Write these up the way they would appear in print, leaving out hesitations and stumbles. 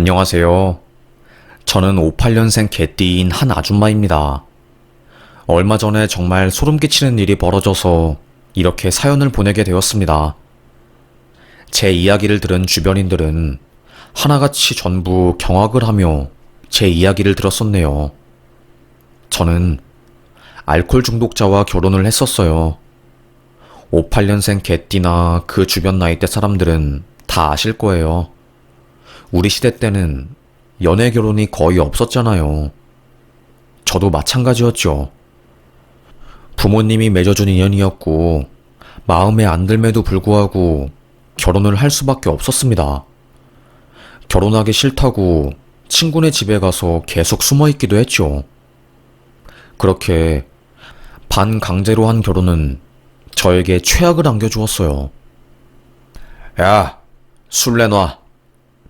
안녕하세요. 저는 58년생 개띠인 한 아줌마입니다. 얼마 전에 정말 소름 끼치는 일이 벌어져서 이렇게 사연을 보내게 되었습니다. 제 이야기를 들은 주변인들은 하나같이 전부 경악을 하며 제 이야기를 들었었네요. 저는 알코올 중독자와 결혼을 했었어요. 58년생 개띠나 그 주변 나이대 사람들은 다 아실 거예요. 우리 시대 때는 연애 결혼이 거의 없었잖아요. 저도 마찬가지였죠. 부모님이 맺어준 인연이었고 마음에 안 들매도 불구하고 결혼을 할 수밖에 없었습니다. 결혼하기 싫다고 친구네 집에 가서 계속 숨어 있기도 했죠. 그렇게 반강제로 한 결혼은 저에게 최악을 안겨주었어요. 야, 술 내놔.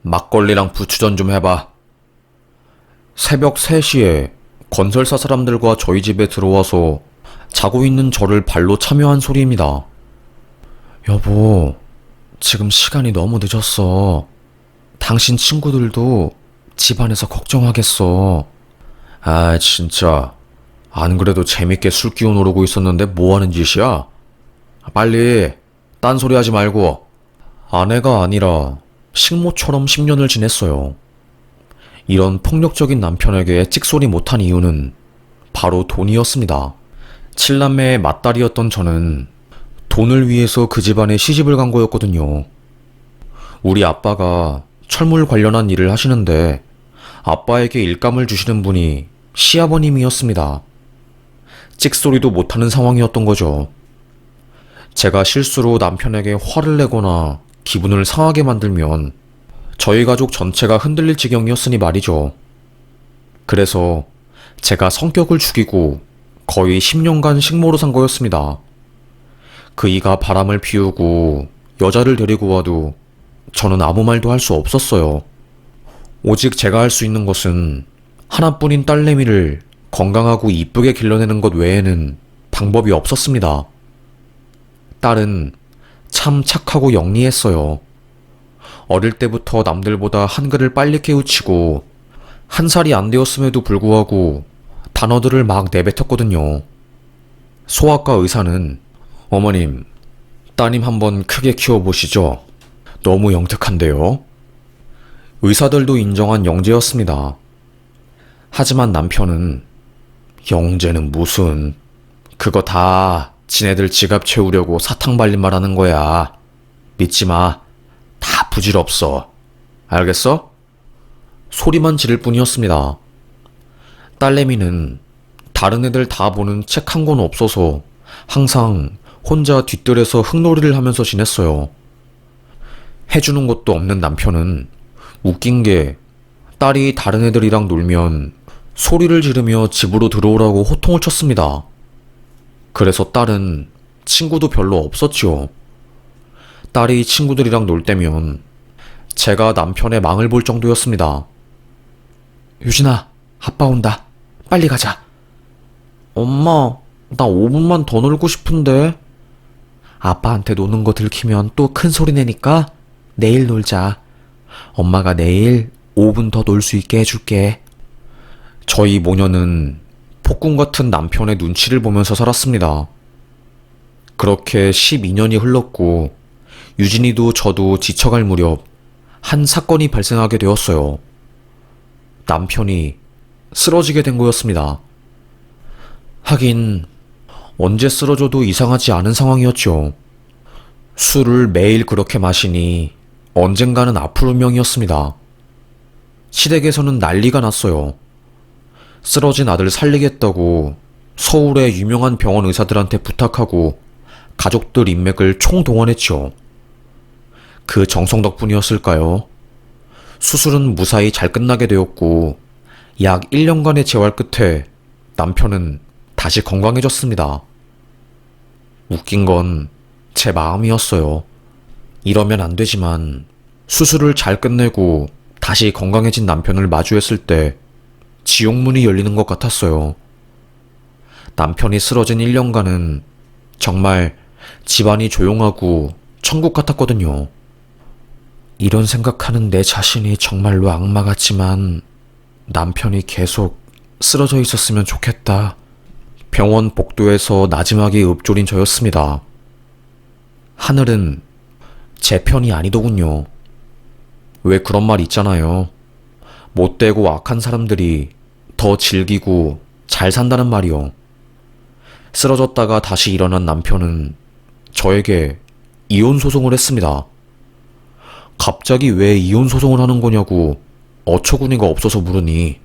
막걸리랑 부추전 좀 해봐. 새벽 3시에 건설사 사람들과 저희 집에 들어와서 자고 있는 저를 발로 참여한 소리입니다. 여보, 지금 시간이 너무 늦었어. 당신 친구들도 집안에서 걱정하겠어. 아, 진짜. 안 그래도 재밌게 술 끼워 노르고 있었는데 뭐 하는 짓이야? 빨리, 딴소리 하지 말고. 아내가 아니라 식모처럼 10년을 지냈어요. 이런 폭력적인 남편에게 찍소리 못한 이유는 바로 돈이었습니다. 칠남매의 맏딸이었던 저는 돈을 위해서 그 집안에 시집을 간 거였거든요. 우리 아빠가 철물 관련한 일을 하시는데 아빠에게 일감을 주시는 분이 시아버님이었습니다. 찍소리도 못하는 상황이었던 거죠. 제가 실수로 남편에게 화를 내거나 기분을 상하게 만들면 저희 가족 전체가 흔들릴 지경이었으니 말이죠. 그래서 제가 성격을 죽이고 거의 10년간 식모로 산 거였습니다. 그이가 바람을 피우고 여자를 데리고 와도 저는 아무 말도 할 수 없었어요. 오직 제가 할 수 있는 것은 하나뿐인 딸내미를 건강하고 이쁘게 길러내는 것 외에는 방법이 없었습니다. 딸은 참 착하고 영리했어요. 어릴 때부터 남들보다 한글을 빨리 깨우치고 1살이 안 되었음에도 불구하고 단어들을 막 내뱉었거든요. 소아과 의사는 어머님, 따님 한번 크게 키워보시죠. 너무 영특한데요. 의사들도 인정한 영재였습니다. 하지만 남편은 영재는 무슨, 그거 다 지네들 지갑 채우려고 사탕 발린 말 하는 거야. 믿지 마. 다 부질없어. 알겠어? 소리만 지를 뿐이었습니다. 딸내미는 다른 애들 다 보는 책 한 권 없어서 항상 혼자 뒷뜰에서 흙놀이를 하면서 지냈어요. 해주는 것도 없는 남편은 웃긴 게 딸이 다른 애들이랑 놀면 소리를 지르며 집으로 들어오라고 호통을 쳤습니다. 그래서 딸은 친구도 별로 없었지요. 딸이 친구들이랑 놀 때면 제가 남편의 망을 볼 정도였습니다. 유진아, 아빠 온다. 빨리 가자. 엄마, 나 5분만 더 놀고 싶은데. 아빠한테 노는 거 들키면 또 큰 소리 내니까 내일 놀자. 엄마가 내일 5분 더 놀 수 있게 해줄게. 저희 모녀는 폭군 같은 남편의 눈치를 보면서 살았습니다. 그렇게 12년이 흘렀고 유진이도 저도 지쳐갈 무렵 한 사건이 발생하게 되었어요. 남편이 쓰러지게 된 거였습니다. 하긴 언제 쓰러져도 이상하지 않은 상황이었죠. 술을 매일 그렇게 마시니 언젠가는 아플 운명이었습니다. 시댁에서는 난리가 났어요. 쓰러진 아들 살리겠다고 서울의 유명한 병원 의사들한테 부탁하고 가족들 인맥을 총동원했죠. 그 정성 덕분이었을까요? 수술은 무사히 잘 끝나게 되었고 약 1년간의 재활 끝에 남편은 다시 건강해졌습니다. 웃긴 건 제 마음이었어요. 이러면 안 되지만 수술을 잘 끝내고 다시 건강해진 남편을 마주했을 때 지옥문이 열리는 것 같았어요. 남편이 쓰러진 1년간은 정말 집안이 조용하고 천국 같았거든요. 이런 생각하는 내 자신이 정말로 악마 같지만 남편이 계속 쓰러져 있었으면 좋겠다. 병원 복도에서 나지막이 읊조린 저였습니다. 하늘은 제 편이 아니더군요. 왜 그런 말 있잖아요. 못되고 악한 사람들이 더 즐기고 잘 산다는 말이요. 쓰러졌다가 다시 일어난 남편은 저에게 이혼 소송을 했습니다. 갑자기 왜 이혼 소송을 하는 거냐고 어처구니가 없어서 물으니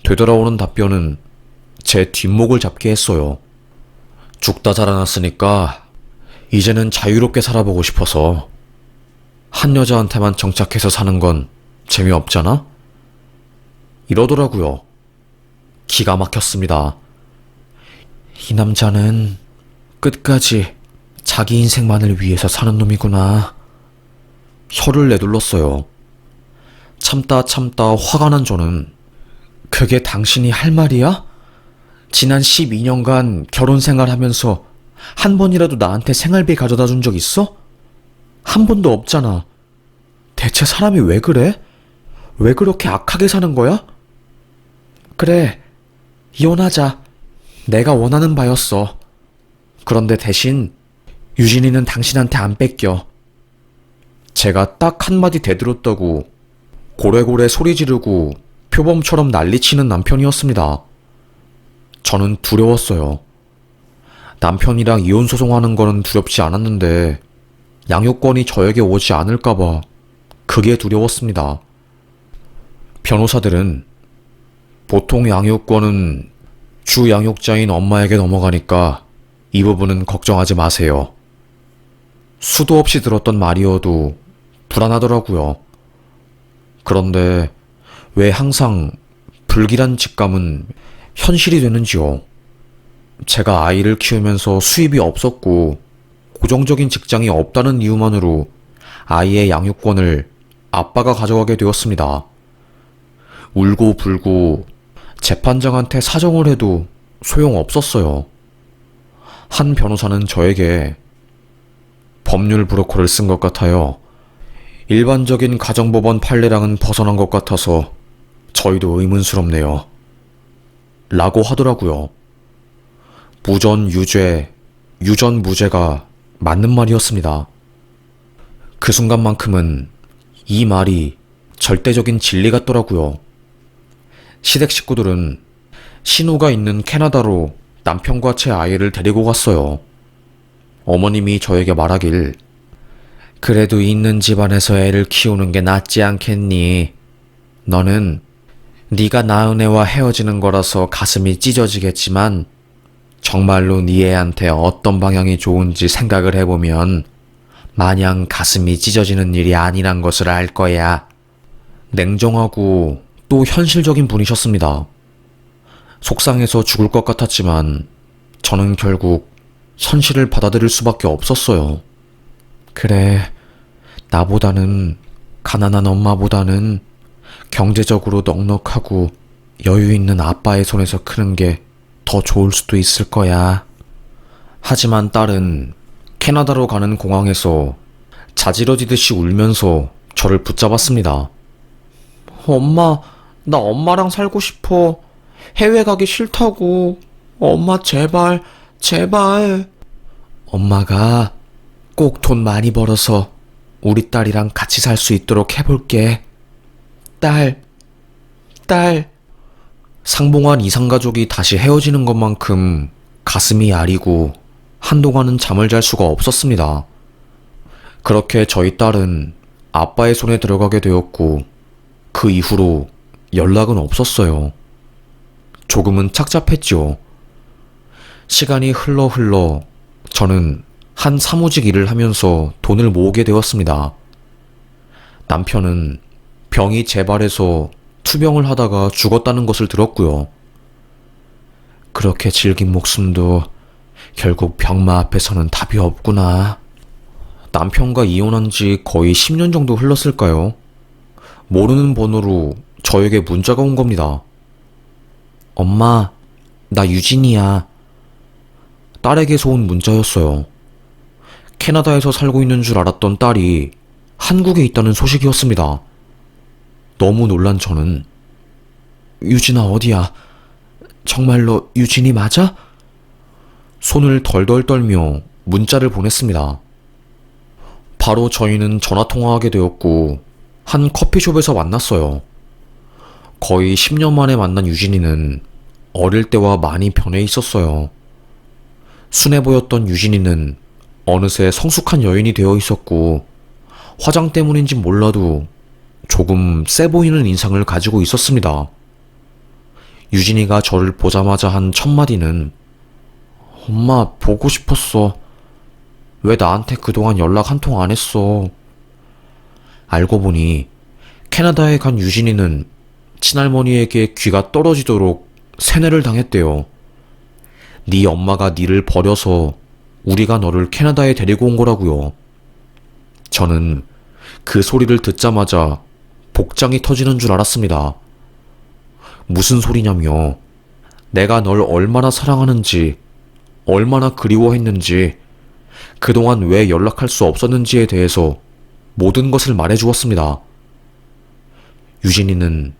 되돌아오는 답변은 제 뒷목을 잡게 했어요. 죽다 살아났으니까 이제는 자유롭게 살아보고 싶어서. 한 여자한테만 정착해서 사는 건 재미없잖아? 이러더라고요. 기가 막혔습니다. 이 남자는 끝까지 자기 인생만을 위해서 사는 놈이구나. 혀를 내둘렀어요. 참다 화가 난 저는 그게 당신이 할 말이야? 지난 12년간 결혼 생활하면서 한 번이라도 나한테 생활비 가져다 준 적 있어? 한 번도 없잖아. 대체 사람이 왜 그래? 왜 그렇게 악하게 사는 거야? 그래, 이혼하자. 내가 원하는 바였어. 그런데 대신 유진이는 당신한테 안 뺏겨. 제가 딱 한마디 대들었다고 고래고래 소리 지르고 표범처럼 난리치는 남편이었습니다. 저는 두려웠어요. 남편이랑 이혼 소송하는 거는 두렵지 않았는데 양육권이 저에게 오지 않을까봐 그게 두려웠습니다. 변호사들은 보통 양육권은 주 양육자인 엄마에게 넘어가니까 이 부분은 걱정하지 마세요. 수도 없이 들었던 말이어도 불안하더라고요. 그런데 왜 항상 불길한 직감은 현실이 되는지요? 제가 아이를 키우면서 수입이 없었고 고정적인 직장이 없다는 이유만으로 아이의 양육권을 아빠가 가져가게 되었습니다. 울고 불고 재판장한테 사정을 해도 소용없었어요. 한 변호사는 저에게 법률 브로커를 쓴 것 같아요. 일반적인 가정법원 판례랑은 벗어난 것 같아서 저희도 의문스럽네요. 라고 하더라고요. 무전 유죄, 유전 무죄가 맞는 말이었습니다. 그 순간만큼은 이 말이 절대적인 진리 같더라고요. 시댁 식구들은 신우가 있는 캐나다로 남편과 제 아이를 데리고 갔어요. 어머님이 저에게 말하길, 그래도 있는 집안에서 애를 키우는 게 낫지 않겠니? 너는 네가 낳은 애와 헤어지는 거라서 가슴이 찢어지겠지만 정말로 네 애한테 어떤 방향이 좋은지 생각을 해보면 마냥 가슴이 찢어지는 일이 아니란 것을 알 거야. 냉정하고 또 현실적인 분이셨습니다. 속상해서 죽을 것 같았지만 저는 결국 현실을 받아들일 수밖에 없었어요. 그래, 나보다는, 가난한 엄마보다는 경제적으로 넉넉하고 여유 있는 아빠의 손에서 크는 게 더 좋을 수도 있을 거야. 하지만 딸은 캐나다로 가는 공항에서 자지러지듯이 울면서 저를 붙잡았습니다. 엄마, 나 엄마랑 살고 싶어. 해외 가기 싫다고. 엄마 제발, 제발. 엄마가 꼭 돈 많이 벌어서 우리 딸이랑 같이 살 수 있도록 해볼게. 딸. 상봉한 이상가족이 다시 헤어지는 것만큼 가슴이 아리고 한동안은 잠을 잘 수가 없었습니다. 그렇게 저희 딸은 아빠의 손에 들어가게 되었고 그 이후로 연락은 없었어요. 조금은 착잡했죠. 시간이 흘러 저는 한 사무직 일을 하면서 돈을 모으게 되었습니다. 남편은 병이 재발해서 투병을 하다가 죽었다는 것을 들었고요. 그렇게 질긴 목숨도 결국 병마 앞에서는 답이 없구나. 남편과 이혼한 지 거의 10년 정도 흘렀을까요? 모르는 번호로 저에게 문자가 온 겁니다. 엄마, 나 유진이야. 딸에게서 온 문자였어요. 캐나다에서 살고 있는 줄 알았던 딸이 한국에 있다는 소식이었습니다. 너무 놀란 저는 유진아 어디야? 정말로 유진이 맞아? 손을 덜덜 떨며 문자를 보냈습니다. 바로 저희는 전화통화하게 되었고 한 커피숍에서 만났어요. 거의 10년 만에 만난 유진이는 어릴 때와 많이 변해 있었어요. 순해 보였던 유진이는 어느새 성숙한 여인이 되어 있었고 화장 때문인지 몰라도 조금 세 보이는 인상을 가지고 있었습니다. 유진이가 저를 보자마자 한 첫 마디는 엄마 보고 싶었어. 왜 나한테 그동안 연락 한 통 안 했어? 알고 보니 캐나다에 간 유진이는 친할머니에게 귀가 떨어지도록 세뇌를 당했대요. 네 엄마가 니를 버려서 우리가 너를 캐나다에 데리고 온 거라고요. 저는 그 소리를 듣자마자 복장이 터지는 줄 알았습니다. 무슨 소리냐며 내가 널 얼마나 사랑하는지, 얼마나 그리워했는지, 그동안 왜 연락할 수 없었는지에 대해서 모든 것을 말해주었습니다. 유진이는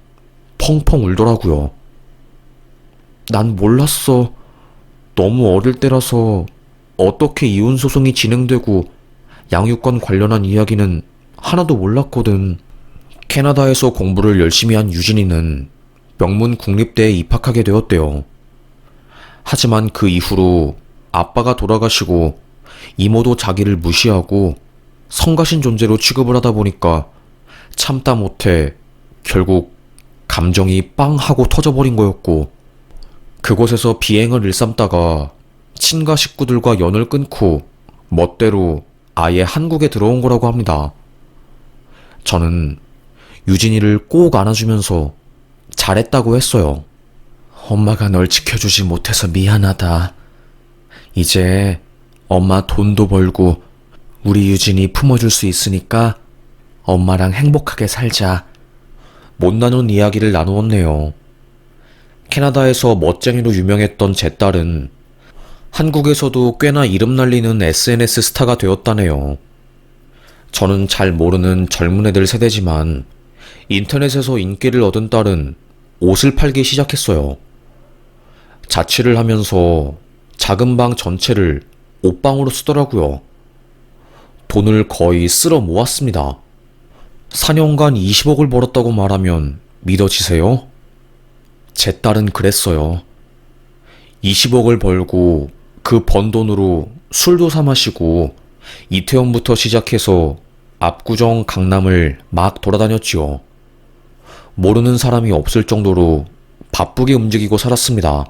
펑펑 울더라고요. 난 몰랐어. 너무 어릴 때라서 어떻게 이혼소송이 진행되고 양육권 관련한 이야기는 하나도 몰랐거든. 캐나다에서 공부를 열심히 한 유진이는 명문 국립대에 입학하게 되었대요. 하지만 그 이후로 아빠가 돌아가시고 이모도 자기를 무시하고 성가신 존재로 취급을 하다 보니까 참다 못해 결국 감정이 빵 하고 터져버린 거였고 그곳에서 비행을 일삼다가 친가 식구들과 연을 끊고 멋대로 아예 한국에 들어온 거라고 합니다. 저는 유진이를 꼭 안아주면서 잘했다고 했어요. 엄마가 널 지켜주지 못해서 미안하다. 이제 엄마 돈도 벌고 우리 유진이 품어줄 수 있으니까 엄마랑 행복하게 살자. 못 나눈 이야기를 나누었네요. 캐나다에서 멋쟁이로 유명했던 제 딸은 한국에서도 꽤나 이름 날리는 SNS 스타가 되었다네요. 저는 잘 모르는 젊은 애들 세대지만 인터넷에서 인기를 얻은 딸은 옷을 팔기 시작했어요. 자취를 하면서 작은 방 전체를 옷방으로 쓰더라고요. 돈을 거의 쓸어 모았습니다. 4년간 20억을 벌었다고 말하면 믿어지세요? 제 딸은 그랬어요. 20억을 벌고 그 번 돈으로 술도 사 마시고 이태원부터 시작해서 압구정 강남을 막 돌아다녔지요. 모르는 사람이 없을 정도로 바쁘게 움직이고 살았습니다.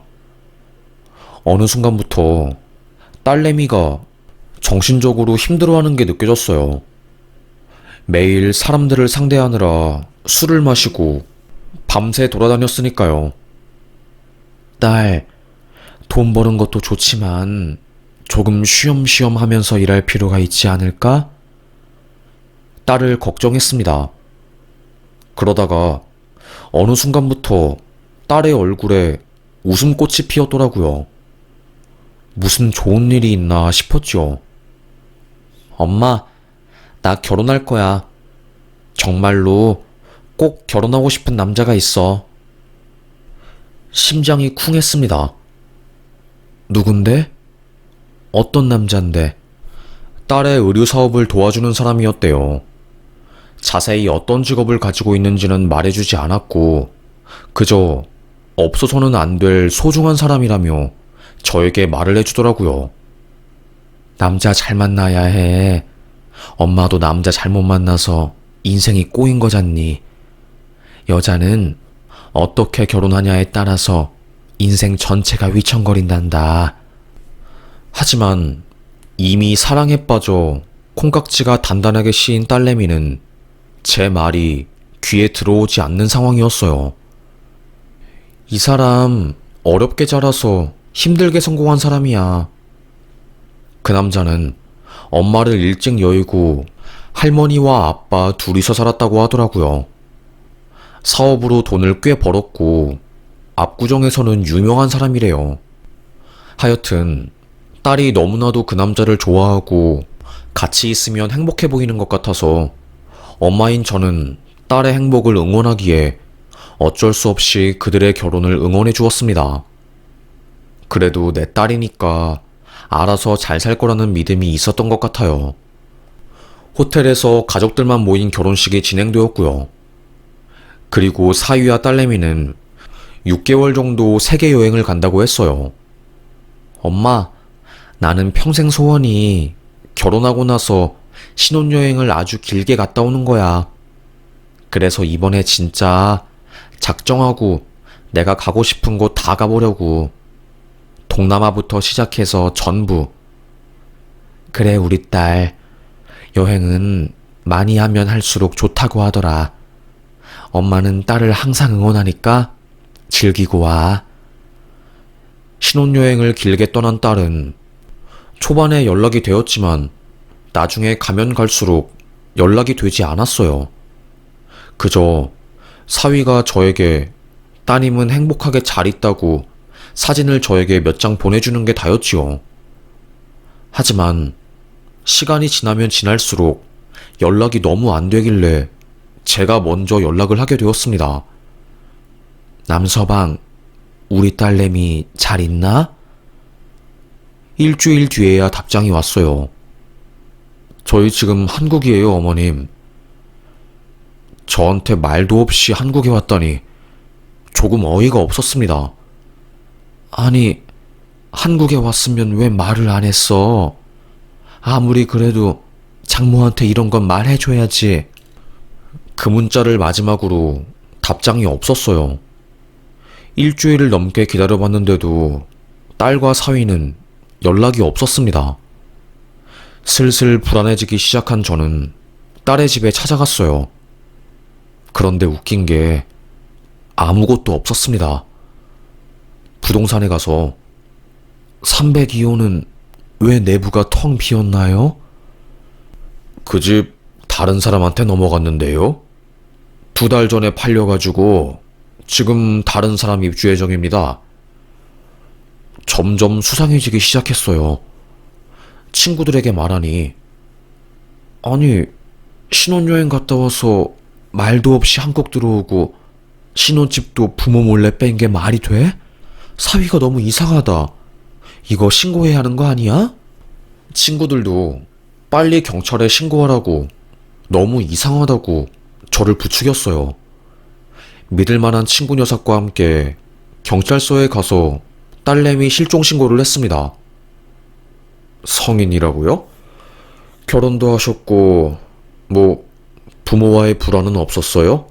어느 순간부터 딸내미가 정신적으로 힘들어하는 게 느껴졌어요. 매일 사람들을 상대하느라 술을 마시고 밤새 돌아다녔으니까요. 딸, 돈 버는 것도 좋지만 조금 쉬엄쉬엄 하면서 일할 필요가 있지 않을까? 딸을 걱정했습니다. 그러다가 어느 순간부터 딸의 얼굴에 웃음꽃이 피었더라고요. 무슨 좋은 일이 있나 싶었죠. 엄마, 나 결혼할 거야. 정말로 꼭 결혼하고 싶은 남자가 있어. 심장이 쿵했습니다. 누군데? 어떤 남잔데? 딸의 의류 사업을 도와주는 사람이었대요. 자세히 어떤 직업을 가지고 있는지는 말해주지 않았고 그저 없어서는 안 될 소중한 사람이라며 저에게 말을 해주더라고요. 남자 잘 만나야 해. 엄마도 남자 잘못 만나서 인생이 꼬인 거잖니. 여자는 어떻게 결혼하냐에 따라서 인생 전체가 휘청거린단다. 하지만 이미 사랑에 빠져 콩깍지가 단단하게 씌인 딸내미는 제 말이 귀에 들어오지 않는 상황이었어요. 이 사람 어렵게 자라서 힘들게 성공한 사람이야. 그 남자는 엄마를 일찍 여의고 할머니와 아빠 둘이서 살았다고 하더라고요. 사업으로 돈을 꽤 벌었고 압구정에서는 유명한 사람이래요. 하여튼 딸이 너무나도 그 남자를 좋아하고 같이 있으면 행복해 보이는 것 같아서 엄마인 저는 딸의 행복을 응원하기에 어쩔 수 없이 그들의 결혼을 응원해 주었습니다. 그래도 내 딸이니까 알아서 잘 살 거라는 믿음이 있었던 것 같아요. 호텔에서 가족들만 모인 결혼식이 진행되었고요. 그리고 사위와 딸내미는 6개월 정도 세계 여행을 간다고 했어요. 엄마, 나는 평생 소원이 결혼하고 나서 신혼여행을 아주 길게 갔다 오는 거야. 그래서 이번에 진짜 작정하고 내가 가고 싶은 곳 다 가보려고. 동남아부터 시작해서 전부. 그래, 우리 딸. 여행은 많이 하면 할수록 좋다고 하더라. 엄마는 딸을 항상 응원하니까 즐기고 와. 신혼여행을 길게 떠난 딸은 초반에 연락이 되었지만 나중에 가면 갈수록 연락이 되지 않았어요. 그저 사위가 저에게 따님은 행복하게 잘 있다고 사진을 저에게 몇 장 보내주는 게 다였지요. 하지만 시간이 지나면 지날수록 연락이 너무 안 되길래 제가 먼저 연락을 하게 되었습니다. 남서방, 우리 딸내미 잘 있나? 일주일 뒤에야 답장이 왔어요. 저희 지금 한국이에요, 어머님. 저한테 말도 없이 한국에 왔다니 조금 어이가 없었습니다. 아니, 한국에 왔으면 왜 말을 안 했어? 아무리 그래도 장모한테 이런 건 말해줘야지. 그 문자를 마지막으로 답장이 없었어요. 일주일을 넘게 기다려봤는데도 딸과 사위는 연락이 없었습니다. 슬슬 불안해지기 시작한 저는 딸의 집에 찾아갔어요. 그런데 웃긴 게 아무것도 없었습니다. 부동산에 가서 302호는 왜 내부가 텅 비었나요? 그 집 다른 사람한테 넘어갔는데요. 2달 전에 팔려가지고 지금 다른 사람 입주 예정입니다. 점점 수상해지기 시작했어요. 친구들에게 말하니, 아니, 신혼여행 갔다 와서 말도 없이 한국 들어오고 신혼집도 부모 몰래 뺀 게 말이 돼? 사위가 너무 이상하다. 이거 신고해야 하는 거 아니야? 친구들도 빨리 경찰에 신고하라고 너무 이상하다고 저를 부추겼어요. 믿을 만한 친구 녀석과 함께 경찰서에 가서 딸내미 실종 신고를 했습니다. 성인이라고요? 결혼도 하셨고 뭐 부모와의 불화는 없었어요?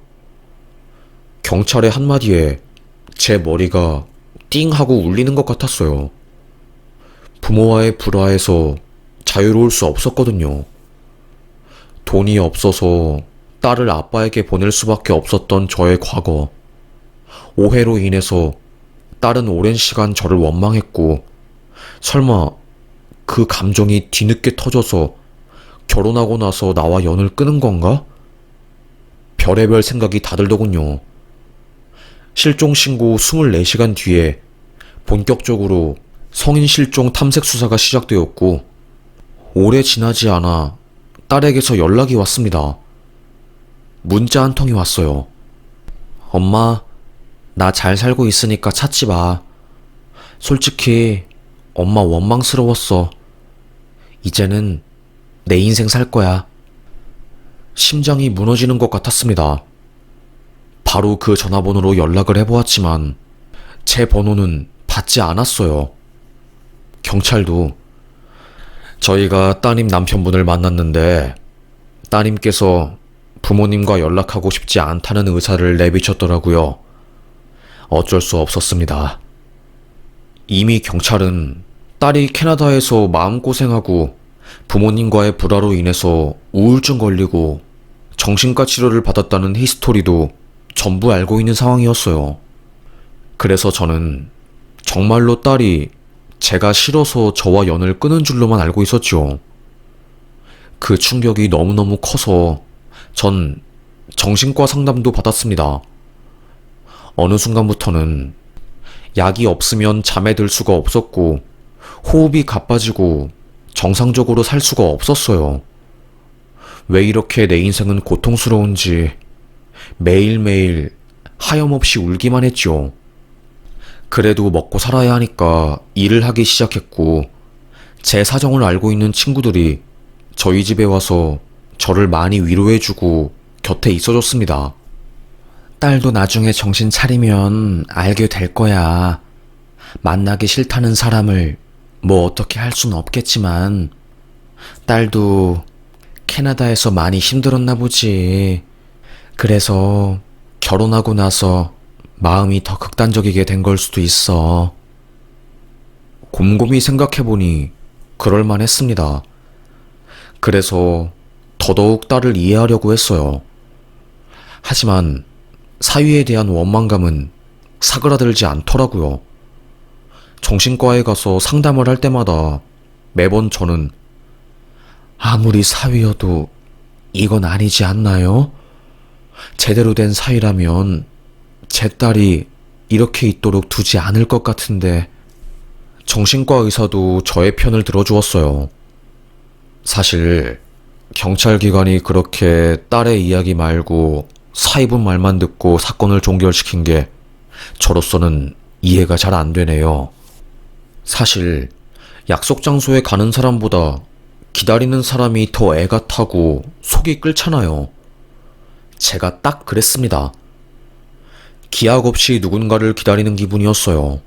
경찰의 한마디에 제 머리가 띵 하고 울리는 것 같았어요. 부모와의 불화에서 자유로울 수 없었거든요. 돈이 없어서 딸을 아빠에게 보낼 수밖에 없었던 저의 과거. 오해로 인해서 딸은 오랜 시간 저를 원망했고, 설마 그 감정이 뒤늦게 터져서 결혼하고 나서 나와 연을 끊은 건가? 별의별 생각이 다 들더군요. 실종신고 24시간 뒤에 본격적으로 성인 실종 탐색 수사가 시작되었고, 오래 지나지 않아 딸에게서 연락이 왔습니다. 문자 한 통이 왔어요. 엄마, 나 잘 살고 있으니까 찾지 마. 솔직히 엄마 원망스러웠어. 이제는 내 인생 살 거야. 심장이 무너지는 것 같았습니다. 바로 그 전화번호로 연락을 해보았지만 제 번호는 받지 않았어요. 경찰도 저희가 따님 남편분을 만났는데 따님께서 부모님과 연락하고 싶지 않다는 의사를 내비쳤더라고요. 어쩔 수 없었습니다. 이미 경찰은 딸이 캐나다에서 마음고생하고 부모님과의 불화로 인해서 우울증 걸리고 정신과 치료를 받았다는 히스토리도 전부 알고 있는 상황이었어요. 그래서 저는 정말로 딸이 제가 싫어서 저와 연을 끊은 줄로만 알고 있었죠. 그 충격이 너무너무 커서 전 정신과 상담도 받았습니다. 어느 순간부터는 약이 없으면 잠에 들 수가 없었고 호흡이 가빠지고 정상적으로 살 수가 없었어요. 왜 이렇게 내 인생은 고통스러운지 매일매일 하염없이 울기만 했죠. 그래도 먹고 살아야 하니까 일을 하기 시작했고, 제 사정을 알고 있는 친구들이 저희 집에 와서 저를 많이 위로해주고 곁에 있어줬습니다. 딸도 나중에 정신 차리면 알게 될 거야. 만나기 싫다는 사람을 뭐 어떻게 할 순 없겠지만, 딸도 캐나다에서 많이 힘들었나 보지. 그래서 결혼하고 나서 마음이 더 극단적이게 된 걸 수도 있어. 곰곰이 생각해보니 그럴만 했습니다. 그래서 더더욱 딸을 이해하려고 했어요. 하지만 사위에 대한 원망감은 사그라들지 않더라고요. 정신과에 가서 상담을 할 때마다 매번 저는 아무리 사위여도 이건 아니지 않나요? 제대로 된 사위라면 제 딸이 이렇게 있도록 두지 않을 것 같은데. 정신과 의사도 저의 편을 들어주었어요. 사실 경찰 기관이 그렇게 딸의 이야기 말고 사위분 말만 듣고 사건을 종결시킨 게 저로서는 이해가 잘 안 되네요. 사실 약속 장소에 가는 사람보다 기다리는 사람이 더 애가 타고 속이 끓잖아요. 제가 딱 그랬습니다. 기약 없이 누군가를 기다리는 기분이었어요.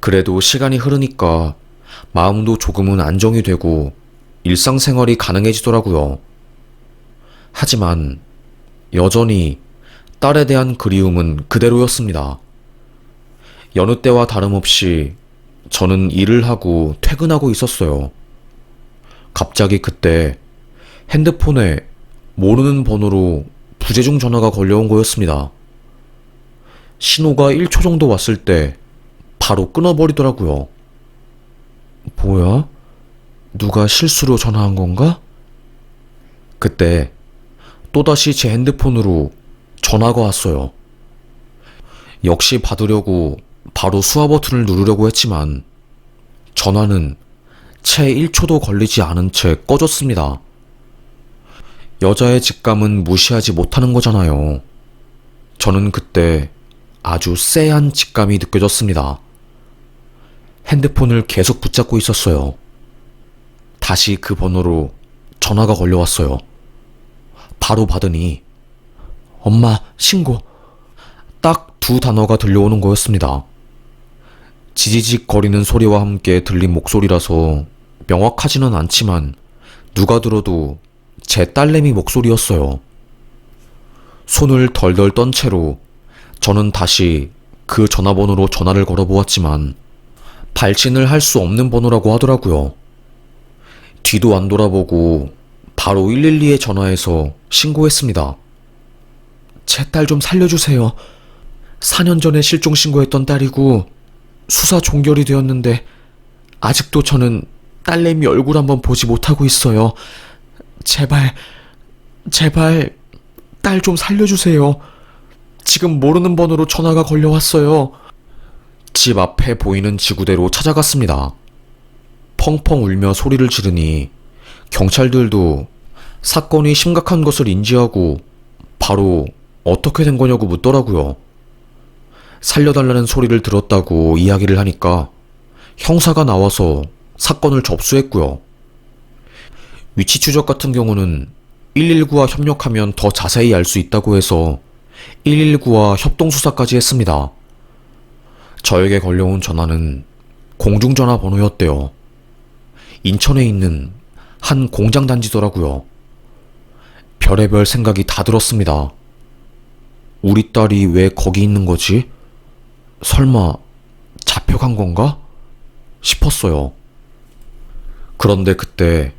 그래도 시간이 흐르니까 마음도 조금은 안정이 되고 일상생활이 가능해지더라고요. 하지만 여전히 딸에 대한 그리움은 그대로였습니다. 여느 때와 다름없이 저는 일을 하고 퇴근하고 있었어요. 갑자기 그때 핸드폰에 모르는 번호로 부재중 전화가 걸려온 거였습니다. 신호가 1초 정도 왔을 때 바로 끊어버리더라고요. 뭐야? 누가 실수로 전화한 건가? 그때 또다시 제 핸드폰으로 전화가 왔어요. 역시 받으려고 바로 수화 버튼을 누르려고 했지만 전화는 채 1초도 걸리지 않은 채 꺼졌습니다. 여자의 직감은 무시하지 못하는 거잖아요. 저는 그때 아주 쎄한 직감이 느껴졌습니다. 핸드폰을 계속 붙잡고 있었어요. 다시 그 번호로 전화가 걸려왔어요. 바로 받으니 엄마, 신고. 딱 두 단어가 들려오는 거였습니다. 지지직 거리는 소리와 함께 들린 목소리라서 명확하지는 않지만 누가 들어도 제 딸내미 목소리였어요. 손을 덜덜 떤 채로 저는 다시 그 전화번호로 전화를 걸어보았지만 발신을 할 수 없는 번호라고 하더라고요. 뒤도 안 돌아보고 바로 112에 전화해서 신고했습니다. 제 딸 좀 살려주세요. 4년 전에 실종 신고했던 딸이고 수사 종결이 되었는데 아직도 저는 딸내미 얼굴 한번 보지 못하고 있어요. 제발, 제발 딸 좀 살려주세요. 지금 모르는 번호로 전화가 걸려왔어요. 집 앞에 보이는 지구대로 찾아갔습니다. 펑펑 울며 소리를 지르니 경찰들도 사건이 심각한 것을 인지하고 바로 어떻게 된 거냐고 묻더라고요. 살려달라는 소리를 들었다고 이야기를 하니까 형사가 나와서 사건을 접수했고요. 위치 추적 같은 경우는 119와 협력하면 더 자세히 알 수 있다고 해서 119와 협동수사까지 했습니다. 저에게 걸려온 전화는 공중전화 번호였대요. 인천에 있는 한 공장 단지더라고요. 별의별 생각이 다 들었습니다. 우리 딸이 왜 거기 있는 거지? 설마 잡혀간 건가? 싶었어요. 그런데 그때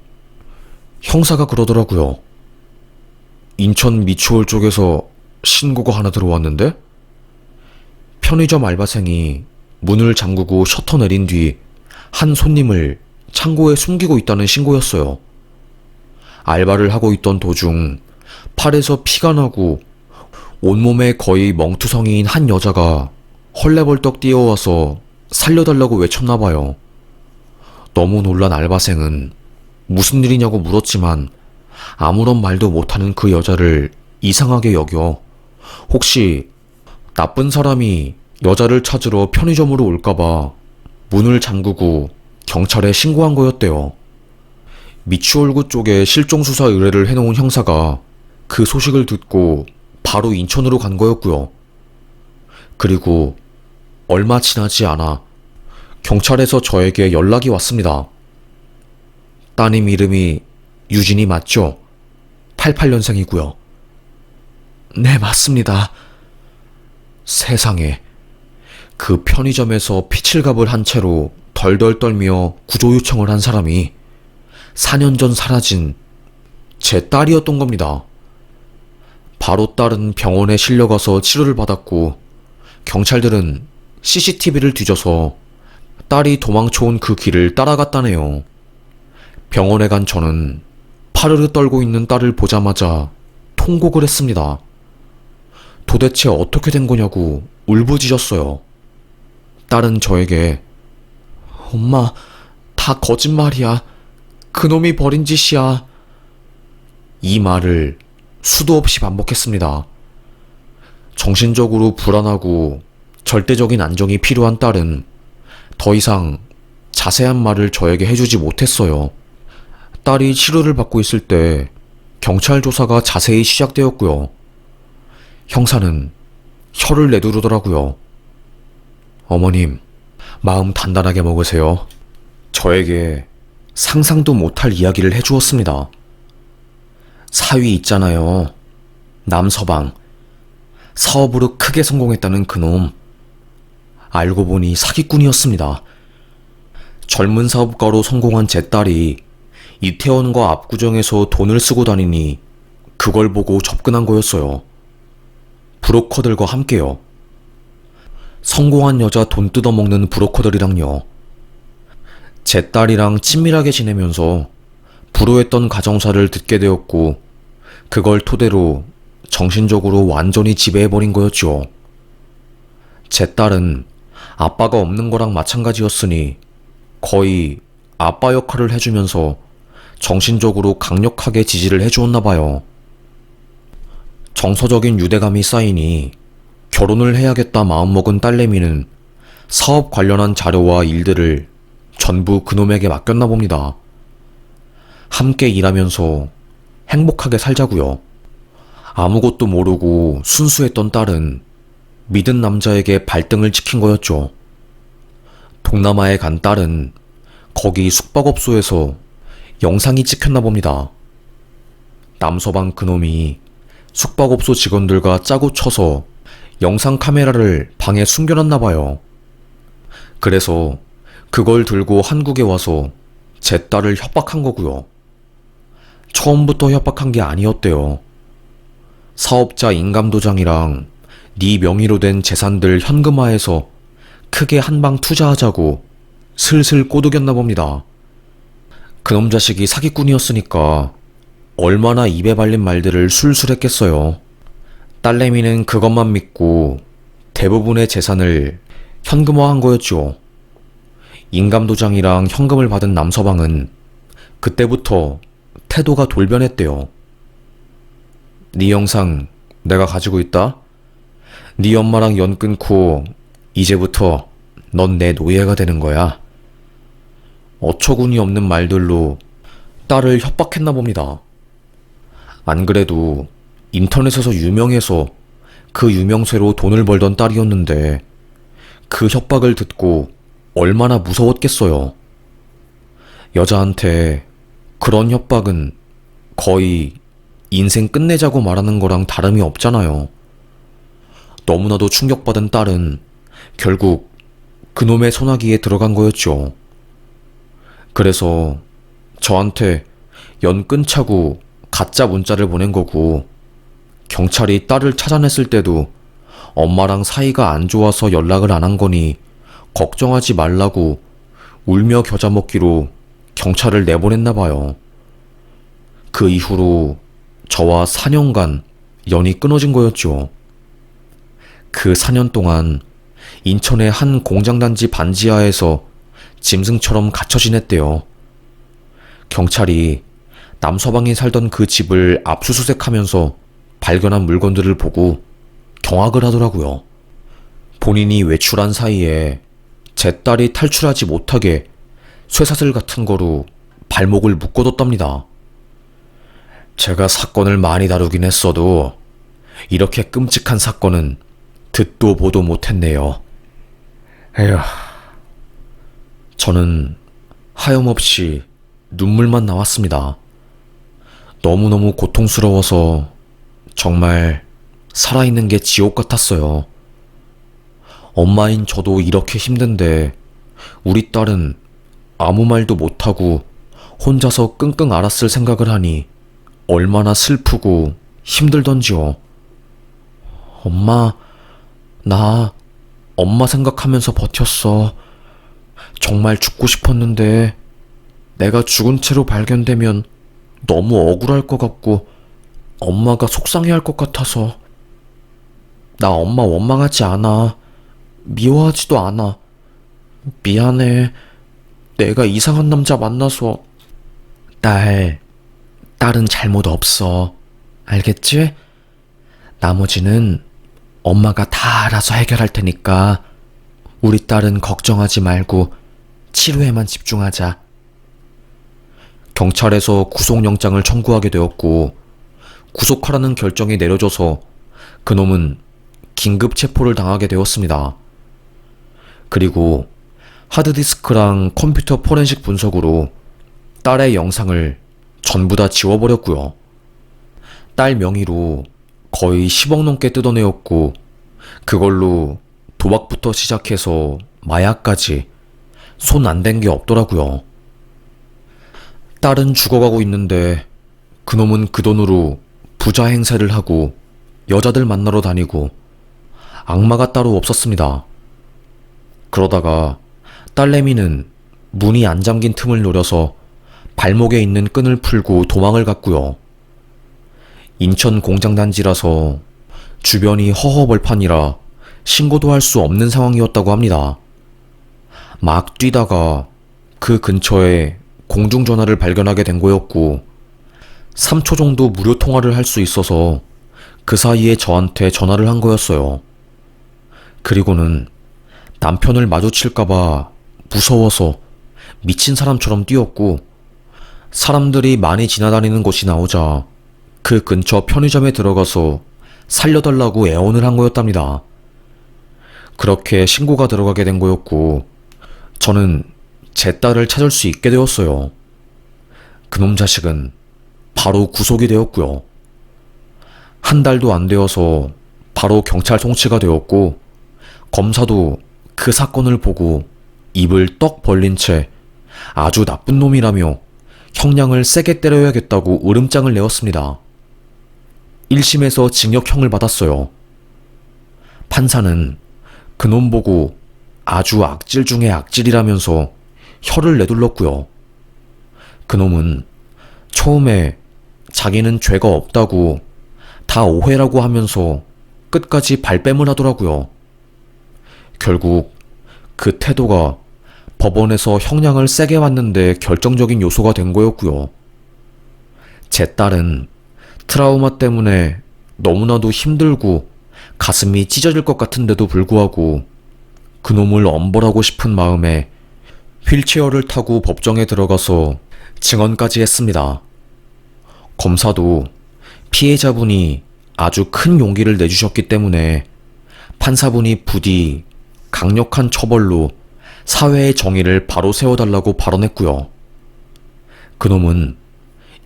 형사가 그러더라고요. 인천 미추홀 쪽에서 신고가 하나 들어왔는데? 편의점 알바생이 문을 잠그고 셔터 내린 뒤 한 손님을 창고에 숨기고 있다는 신고였어요. 알바를 하고 있던 도중 팔에서 피가 나고 온몸에 거의 멍투성이인 한 여자가 헐레벌떡 뛰어와서 살려달라고 외쳤나봐요. 너무 놀란 알바생은 무슨 일이냐고 물었지만 아무런 말도 못하는 그 여자를 이상하게 여겨 혹시 나쁜 사람이 여자를 찾으러 편의점으로 올까봐 문을 잠그고 경찰에 신고한 거였대요. 미추홀구 쪽에 실종수사 의뢰를 해놓은 형사가 그 소식을 듣고 바로 인천으로 간 거였고요. 그리고 얼마 지나지 않아 경찰에서 저에게 연락이 왔습니다. 따님 이름이 유진이 맞죠? 88년생이고요. 네, 맞습니다. 세상에, 그 편의점에서 피칠갑을 한 채로 덜덜 떨며 구조 요청을 한 사람이 4년 전 사라진 제 딸이었던 겁니다. 바로 딸은 병원에 실려가서 치료를 받았고 경찰들은 CCTV를 뒤져서 딸이 도망쳐온 그 길을 따라갔다네요. 병원에 간 저는 파르르 떨고 있는 딸을 보자마자 통곡을 했습니다. 도대체 어떻게 된 거냐고 울부짖었어요. 딸은 저에게 엄마, 다 거짓말이야. 그놈이 벌인 짓이야. 이 말을 수도 없이 반복했습니다. 정신적으로 불안하고 절대적인 안정이 필요한 딸은 더 이상 자세한 말을 저에게 해주지 못했어요. 딸이 치료를 받고 있을 때 경찰 조사가 자세히 시작되었고요. 형사는 혀를 내두르더라고요. 어머님, 마음 단단하게 먹으세요. 저에게 상상도 못할 이야기를 해주었습니다. 사위 있잖아요. 남서방. 사업으로 크게 성공했다는 그놈. 알고 보니 사기꾼이었습니다. 젊은 사업가로 성공한 제 딸이 이태원과 압구정에서 돈을 쓰고 다니니 그걸 보고 접근한 거였어요. 브로커들과 함께요. 성공한 여자 돈 뜯어먹는 브로커들이랑요. 제 딸이랑 친밀하게 지내면서 불우했던 가정사를 듣게 되었고 그걸 토대로 정신적으로 완전히 지배해버린 거였죠. 제 딸은 아빠가 없는 거랑 마찬가지였으니 거의 아빠 역할을 해주면서 정신적으로 강력하게 지지를 해주었나 봐요. 정서적인 유대감이 쌓이니 결혼을 해야겠다 마음먹은 딸내미는 사업 관련한 자료와 일들을 전부 그놈에게 맡겼나 봅니다. 함께 일하면서 행복하게 살자고요. 아무것도 모르고 순수했던 딸은 믿은 남자에게 발등을 찍힌 거였죠. 동남아에 간 딸은 거기 숙박업소에서 영상이 찍혔나 봅니다. 남서방 그놈이 숙박업소 직원들과 짜고 쳐서 영상 카메라를 방에 숨겨놨나 봐요. 그래서 그걸 들고 한국에 와서 제 딸을 협박한 거고요. 처음부터 협박한 게 아니었대요. 사업자 인감도장이랑 네 명의로 된 재산들 현금화해서 크게 한방 투자하자고 슬슬 꼬드겼나 봅니다. 그놈 자식이 사기꾼이었으니까 얼마나 입에 발린 말들을 술술 했겠어요. 딸내미는 그것만 믿고 대부분의 재산을 현금화한 거였죠. 인감도장이랑 현금을 받은 남서방은 그때부터 태도가 돌변했대요. 네 영상 내가 가지고 있다? 네 엄마랑 연 끊고 이제부터 넌 내 노예가 되는 거야. 어처구니 없는 말들로 딸을 협박했나 봅니다. 안 그래도 인터넷에서 유명해서 그 유명세로 돈을 벌던 딸이었는데 그 협박을 듣고 얼마나 무서웠겠어요. 여자한테 그런 협박은 거의 인생 끝내자고 말하는 거랑 다름이 없잖아요. 너무나도 충격받은 딸은 결국 그놈의 소나기에 들어간 거였죠. 그래서 저한테 연 끊자고 가짜 문자를 보낸 거고, 경찰이 딸을 찾아냈을 때도 엄마랑 사이가 안 좋아서 연락을 안 한 거니 걱정하지 말라고 울며 겨자 먹기로 경찰을 내보냈나 봐요. 그 이후로 저와 4년간 연이 끊어진 거였죠. 그 4년 동안 인천의 한 공장단지 반지하에서 짐승처럼 갇혀 지냈대요. 경찰이 남서방이 살던 그 집을 압수수색하면서 발견한 물건들을 보고 경악을 하더라고요. 본인이 외출한 사이에 제 딸이 탈출하지 못하게 쇠사슬 같은 거로 발목을 묶어뒀답니다. 제가 사건을 많이 다루긴 했어도 이렇게 끔찍한 사건은 듣도 보도 못했네요. 에휴. 저는 하염없이 눈물만 나왔습니다. 너무너무 고통스러워서 정말 살아있는 게 지옥 같았어요. 엄마인 저도 이렇게 힘든데 우리 딸은 아무 말도 못하고 혼자서 끙끙 앓았을 생각을 하니 얼마나 슬프고 힘들던지요. 나 엄마 생각하면서 버텼어. 정말 죽고 싶었는데 내가 죽은 채로 발견되면 너무 억울할 것 같고 엄마가 속상해할 것 같아서. 나 엄마 원망하지 않아. 미워하지도 않아. 미안해. 내가 이상한 남자 만나서. 딸은 잘못 없어. 알겠지? 나머지는 엄마가 다 알아서 해결할 테니까 우리 딸은 걱정하지 말고 치료에만 집중하자. 경찰에서 구속영장을 청구하게 되었고 구속하라는 결정이 내려져서 그놈은 긴급 체포를 당하게 되었습니다. 그리고 하드디스크랑 컴퓨터 포렌식 분석으로 딸의 영상을 전부 다 지워버렸고요. 딸 명의로 거의 10억 넘게 뜯어내었고 그걸로 도박부터 시작해서 마약까지 손 안 댄 게 없더라고요. 딸은 죽어가고 있는데 그놈은 그 돈으로 부자 행세를 하고 여자들 만나러 다니고 악마가 따로 없었습니다. 그러다가 딸내미는 문이 안 잠긴 틈을 노려서 발목에 있는 끈을 풀고 도망을 갔고요. 인천 공장단지라서 주변이 허허벌판이라 신고도 할 수 없는 상황이었다고 합니다. 막 뛰다가 그 근처에 공중전화를 발견하게 된 거였고 3초 정도 무료 통화를 할 수 있어서 그 사이에 저한테 전화를 한 거였어요. 그리고는 남편을 마주칠까봐 무서워서 미친 사람처럼 뛰었고 사람들이 많이 지나다니는 곳이 나오자 그 근처 편의점에 들어가서 살려달라고 애원을 한 거였답니다. 그렇게 신고가 들어가게 된 거였고 저는 제 딸을 찾을 수 있게 되었어요. 그놈 자식은 바로 구속이 되었고요. 한 달도 안 되어서 바로 경찰 송치가 되었고 검사도 그 사건을 보고 입을 떡 벌린 채 아주 나쁜 놈이라며 형량을 세게 때려야겠다고 으름장을 내었습니다. 1심에서 징역형을 받았어요. 판사는 그놈 보고 아주 악질 중에 악질이라면서 혀를 내둘렀고요. 그놈은 처음에 자기는 죄가 없다고 다 오해라고 하면서 끝까지 발뺌을 하더라고요. 결국 그 태도가 법원에서 형량을 세게 받는데 결정적인 요소가 된 거였고요. 제 딸은 트라우마 때문에 너무나도 힘들고 가슴이 찢어질 것 같은데도 불구하고 그놈을 엄벌하고 싶은 마음에 휠체어를 타고 법정에 들어가서 증언까지 했습니다. 검사도 피해자분이 아주 큰 용기를 내주셨기 때문에 판사분이 부디 강력한 처벌로 사회의 정의를 바로 세워달라고 발언했고요. 그놈은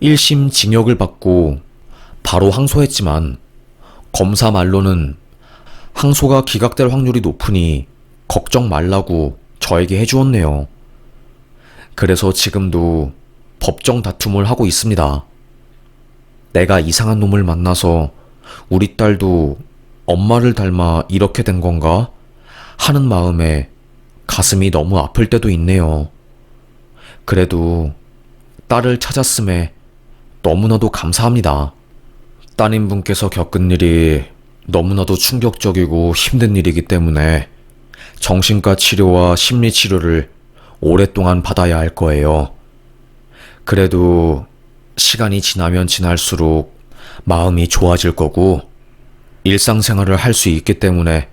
1심 징역을 받고 바로 항소했지만 검사 말로는 항소가 기각될 확률이 높으니 걱정 말라고 저에게 해주었네요. 그래서 지금도 법정 다툼을 하고 있습니다. 내가 이상한 놈을 만나서 우리 딸도 엄마를 닮아 이렇게 된 건가? 하는 마음에 가슴이 너무 아플 때도 있네요. 그래도 딸을 찾았음에 너무나도 감사합니다. 따님분께서 겪은 일이 너무나도 충격적이고 힘든 일이기 때문에 정신과 치료와 심리 치료를 오랫동안 받아야 할 거예요. 그래도 시간이 지나면 지날수록 마음이 좋아질 거고 일상생활을 할 수 있기 때문에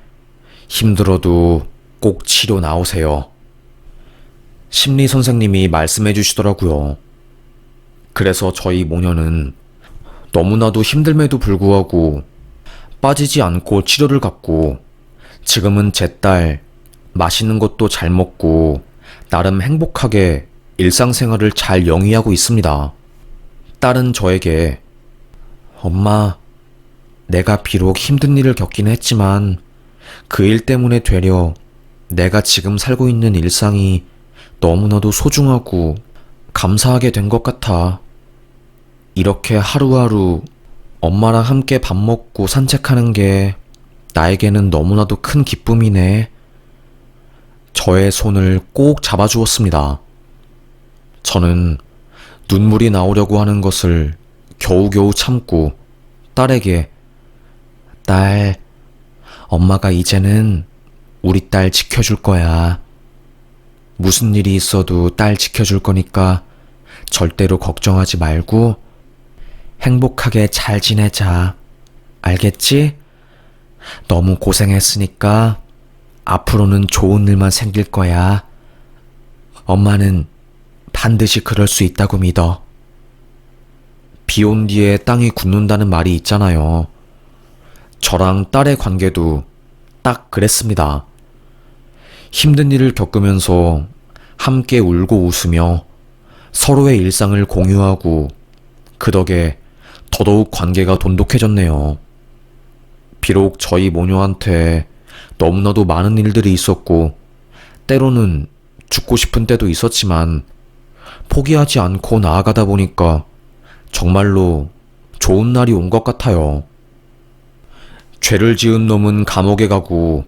힘들어도 꼭 치료 나오세요. 심리 선생님이 말씀해 주시더라고요. 그래서 저희 모녀는 너무나도 힘듦에도 불구하고 빠지지 않고 치료를 받고 지금은 제 딸 맛있는 것도 잘 먹고 나름 행복하게 일상생활을 잘 영위하고 있습니다. 딸은 저에게 엄마, 내가 비록 힘든 일을 겪긴 했지만 그 일 때문에 되려 내가 지금 살고 있는 일상이 너무나도 소중하고 감사하게 된 것 같아. 이렇게 하루하루 엄마랑 함께 밥 먹고 산책하는 게 나에게는 너무나도 큰 기쁨이네. 저의 손을 꼭 잡아주었습니다. 저는 눈물이 나오려고 하는 것을 겨우겨우 참고 딸에게 딸, 엄마가 이제는 우리 딸 지켜줄 거야. 무슨 일이 있어도 딸 지켜줄 거니까 절대로 걱정하지 말고 행복하게 잘 지내자. 알겠지? 너무 고생했으니까 앞으로는 좋은 일만 생길 거야. 엄마는 반드시 그럴 수 있다고 믿어. 비 온 뒤에 땅이 굳는다는 말이 있잖아요. 저랑 딸의 관계도 딱 그랬습니다. 힘든 일을 겪으면서 함께 울고 웃으며 서로의 일상을 공유하고 그 덕에 더더욱 관계가 돈독해졌네요. 비록 저희 모녀한테 너무나도 많은 일들이 있었고 때로는 죽고 싶은 때도 있었지만 포기하지 않고 나아가다 보니까 정말로 좋은 날이 온 것 같아요. 죄를 지은 놈은 감옥에 가고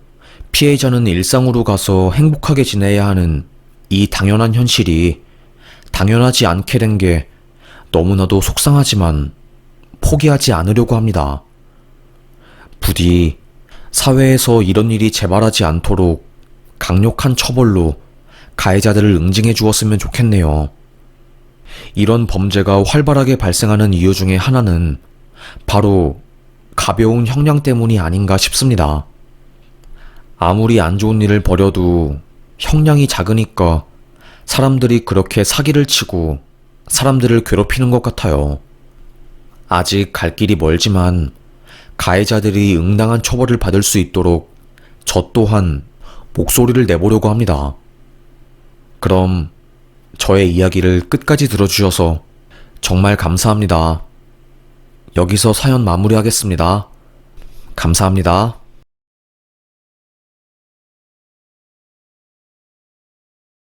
피해자는 일상으로 가서 행복하게 지내야 하는 이 당연한 현실이 당연하지 않게 된 게 너무나도 속상하지만 포기하지 않으려고 합니다. 부디 사회에서 이런 일이 재발하지 않도록 강력한 처벌로 가해자들을 응징해 주었으면 좋겠네요. 이런 범죄가 활발하게 발생하는 이유 중에 하나는 바로 가벼운 형량 때문이 아닌가 싶습니다. 아무리 안 좋은 일을 벌여도 형량이 작으니까 사람들이 그렇게 사기를 치고 사람들을 괴롭히는 것 같아요. 아직 갈 길이 멀지만 가해자들이 응당한 처벌을 받을 수 있도록 저 또한 목소리를 내보려고 합니다. 그럼 저의 이야기를 끝까지 들어주셔서 정말 감사합니다. 여기서 사연 마무리하겠습니다. 감사합니다.